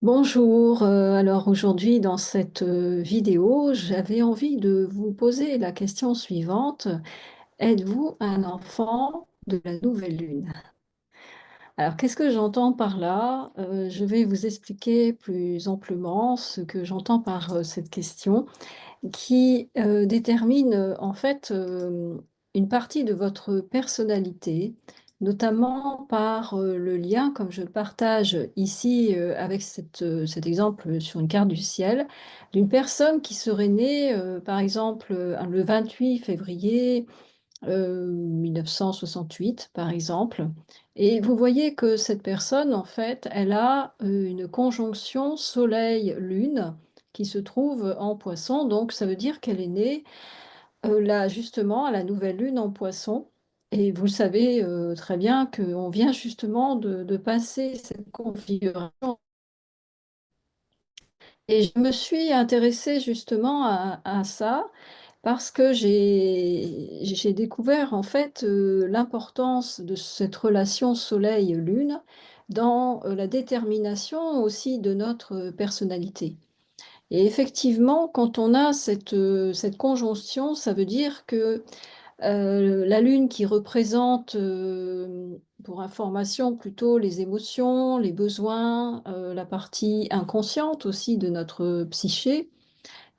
Bonjour, alors aujourd'hui dans cette vidéo, j'avais envie de vous poser la question suivante. Êtes-vous un enfant de la nouvelle lune? Alors qu'est-ce que j'entends par là? Je vais vous expliquer plus amplement ce que j'entends par cette question qui détermine en fait une partie de votre personnalité, notamment par le lien, comme je le partage ici avec cet exemple sur une carte du ciel, d'une personne qui serait née, par exemple, le 28 février 1968, par exemple. Et vous voyez que cette personne, en fait, elle a une conjonction Soleil-Lune qui se trouve en Poisson. Donc, ça veut dire qu'elle est née là, justement, à la nouvelle Lune en Poisson. Et vous savez très bien qu'on vient justement de passer cette configuration. Et je me suis intéressée justement à ça parce que j'ai découvert en fait l'importance de cette relation Soleil-Lune dans la détermination aussi de notre personnalité. Et effectivement, quand on a cette conjonction, ça veut dire que la Lune qui représente, pour information, plutôt les émotions, les besoins, la partie inconsciente aussi de notre psyché,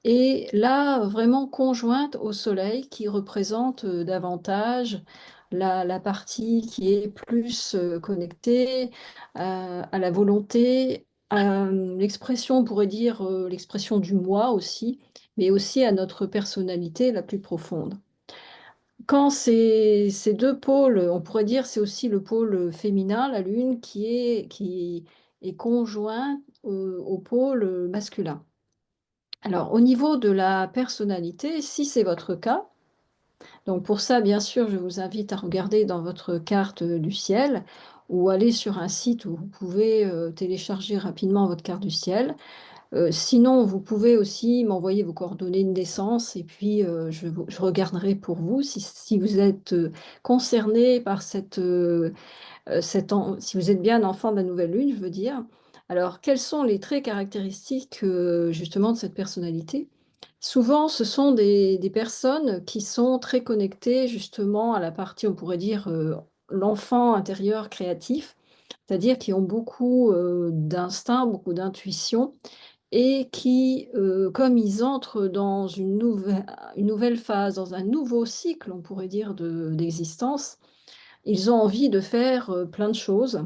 et là, vraiment conjointe au Soleil qui représente davantage la partie qui est plus connectée à la volonté, à l'expression, on pourrait dire l'expression du moi aussi, mais aussi à notre personnalité la plus profonde. Quand ces deux pôles, on pourrait dire c'est aussi le pôle féminin, la Lune, qui est conjoint au pôle masculin. Alors, au niveau de la personnalité, si c'est votre cas, donc pour ça, bien sûr, je vous invite à regarder dans votre carte du ciel ou aller sur un site où vous pouvez télécharger rapidement votre carte du ciel. Sinon, vous pouvez aussi m'envoyer vos coordonnées de naissance et puis je regarderai pour vous si vous êtes concerné par si vous êtes bien un enfant de la nouvelle lune, je veux dire. Alors, quels sont les traits caractéristiques justement de cette personnalité? Souvent, ce sont des personnes qui sont très connectées justement à la partie, on pourrait dire, l'enfant intérieur créatif, c'est-à-dire qui ont beaucoup d'instinct, beaucoup d'intuition et qui, comme ils entrent dans une nouvelle phase, dans un nouveau cycle, on pourrait dire, d'existence, ils ont envie de faire plein de choses.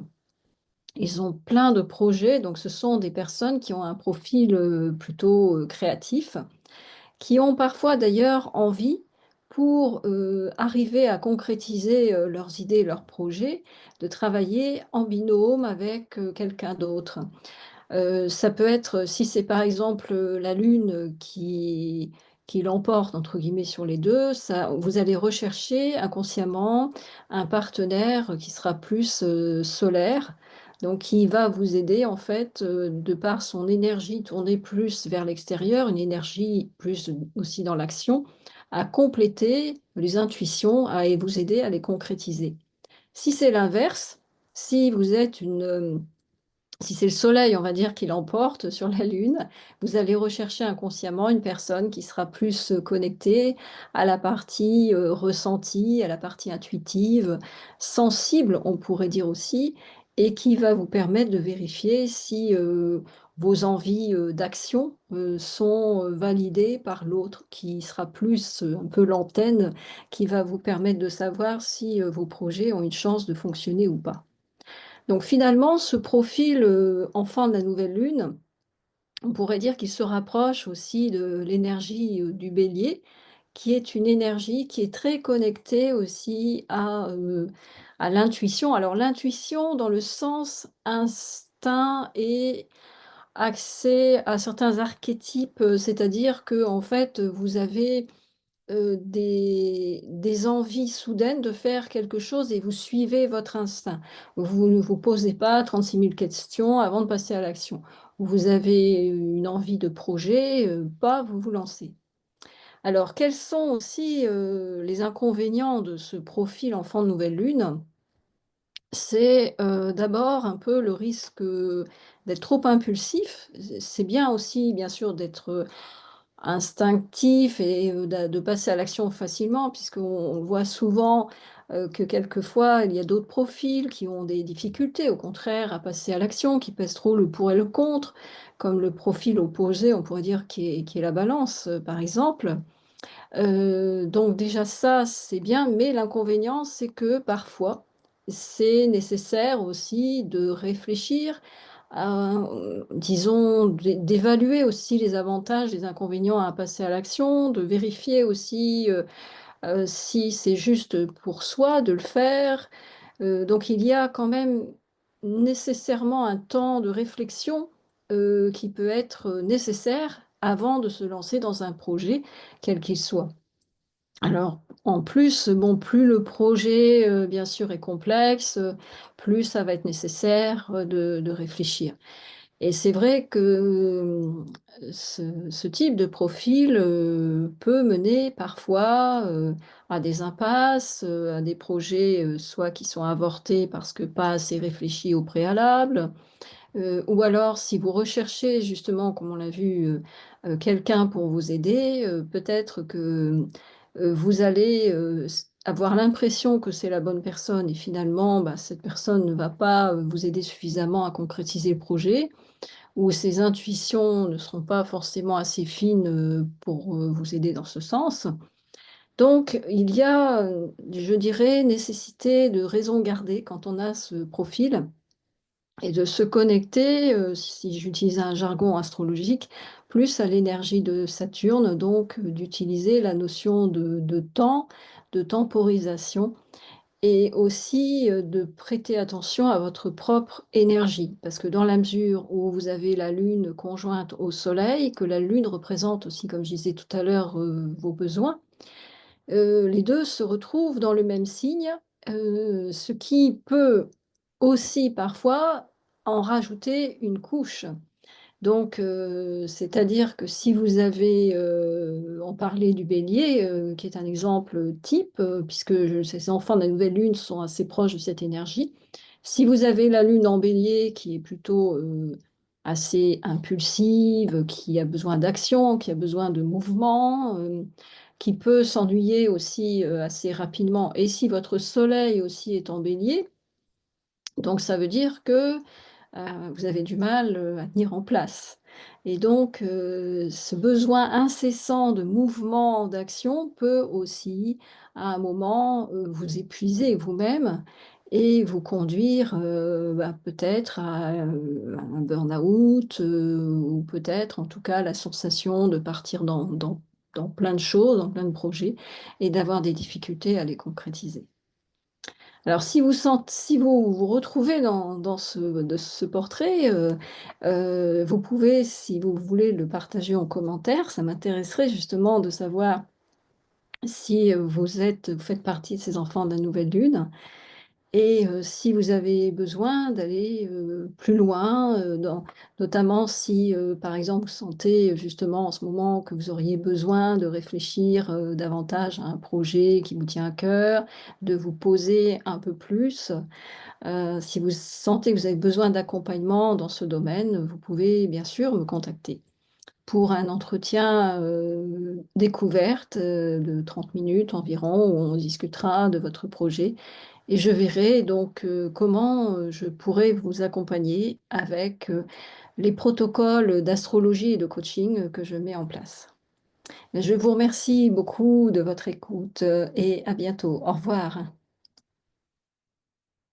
Ils ont plein de projets, donc ce sont des personnes qui ont un profil plutôt créatif, qui ont parfois d'ailleurs envie, pour arriver à concrétiser leurs idées, leurs projets, de travailler en binôme avec quelqu'un d'autre. Ça peut être, si c'est par exemple, la lune qui «l'emporte» entre guillemets sur les 2, ça vous allez rechercher inconsciemment un partenaire qui sera plus, solaire, donc qui va vous aider en fait, de par son énergie tournée plus vers l'extérieur, une énergie plus aussi dans l'action, à compléter les intuitions, à et vous aider à les concrétiser. Si c'est l'inverse, si vous êtes si c'est le soleil, on va dire, qui l'emporte sur la lune, vous allez rechercher inconsciemment une personne qui sera plus connectée à la partie ressentie, à la partie intuitive, sensible, on pourrait dire aussi, et qui va vous permettre de vérifier si vos envies d'action sont validées par l'autre, qui sera plus un peu l'antenne, qui va vous permettre de savoir si vos projets ont une chance de fonctionner ou pas. Donc finalement, ce profil, enfant de la nouvelle lune, on pourrait dire qu'il se rapproche aussi de l'énergie, du Bélier, qui est une énergie qui est très connectée aussi à l'intuition. Alors l'intuition dans le sens instinct et accès à certains archétypes, c'est-à-dire que en fait, vous avez des envies soudaines de faire quelque chose et vous suivez votre instinct. Vous ne vous posez pas 36 000 questions avant de passer à l'action. Vous avez une envie de projet, pas vous vous lancez. Alors, quels sont aussi les inconvénients de ce profil enfant de nouvelle lune? C'est, d'abord un peu le risque, d'être trop impulsif. C'est bien aussi, bien sûr, d'être, instinctif et de passer à l'action facilement puisqu'on voit souvent, que quelquefois il y a d'autres profils qui ont des difficultés, au contraire, à passer à l'action, qui pèsent trop le pour et le contre, comme le profil opposé, on pourrait dire qui est la Balance, par exemple. Donc déjà ça, c'est bien, mais l'inconvénient, c'est que parfois, c'est nécessaire aussi de réfléchir à, disons, d'évaluer aussi les avantages, les inconvénients à passer à l'action, de vérifier aussi, si c'est juste pour soi de le faire. Donc il y a quand même nécessairement un temps de réflexion, qui peut être nécessaire avant de se lancer dans un projet, quel qu'il soit. Alors, en plus, bon, plus le projet, bien sûr, est complexe, plus ça va être nécessaire, de réfléchir. Et c'est vrai que, ce type de profil, peut mener parfois, à des impasses, à des projets, soit qui sont avortés parce que pas assez réfléchis au préalable, ou alors si vous recherchez justement, comme on l'a vu, quelqu'un pour vous aider, peut-être que, vous allez, avoir l'impression que c'est la bonne personne et finalement, bah, cette personne ne va pas, vous aider suffisamment à concrétiser le projet ou ses intuitions ne seront pas forcément assez fines, pour, vous aider dans ce sens. Donc il y a, je dirais, nécessité de raison garder quand on a ce profil et de se connecter, si j'utilise un jargon astrologique, plus à l'énergie de Saturne, donc d'utiliser la notion de temps, de temporisation et aussi, de prêter attention à votre propre énergie. Parce que dans la mesure où vous avez la Lune conjointe au Soleil, que la Lune représente aussi, comme je disais tout à l'heure, vos besoins, les 2 se retrouvent dans le même signe, ce qui peut aussi parfois en rajouter une couche. Donc c'est-à-dire que si vous avez, on parlait du Bélier, qui est un exemple type, puisque ces enfants de la nouvelle lune sont assez proches de cette énergie. Si vous avez la lune en Bélier qui est plutôt, assez impulsive, qui a besoin d'action, qui a besoin de mouvement, qui peut s'ennuyer aussi, assez rapidement et si votre soleil aussi est en Bélier, donc ça veut dire que vous avez du mal, à tenir en place et donc ce besoin incessant de mouvement, d'action peut aussi, à un moment, vous épuiser vous-même et vous conduire, bah, peut-être à, un burn-out, ou peut-être, en tout cas, la sensation de partir dans plein de choses, dans plein de projets et d'avoir des difficultés à les concrétiser. Alors si vous vous retrouvez dans ce portrait, vous pouvez, si vous voulez, le partager en commentaire. Ça m'intéresserait justement de savoir si, vous faites partie de ces enfants de la nouvelle lune et si vous avez besoin d'aller, plus loin, notamment si, par exemple, vous sentez justement en ce moment que vous auriez besoin de réfléchir, davantage à un projet qui vous tient à cœur, de vous poser un peu plus. Si vous sentez que vous avez besoin d'accompagnement dans ce domaine, vous pouvez bien sûr me contacter pour un entretien, découverte, de 30 minutes environ où on discutera de votre projet et je verrai donc, comment, je pourrais vous accompagner avec, les protocoles d'astrologie et de coaching, que je mets en place. Je vous remercie beaucoup de votre écoute, et à bientôt. Au revoir.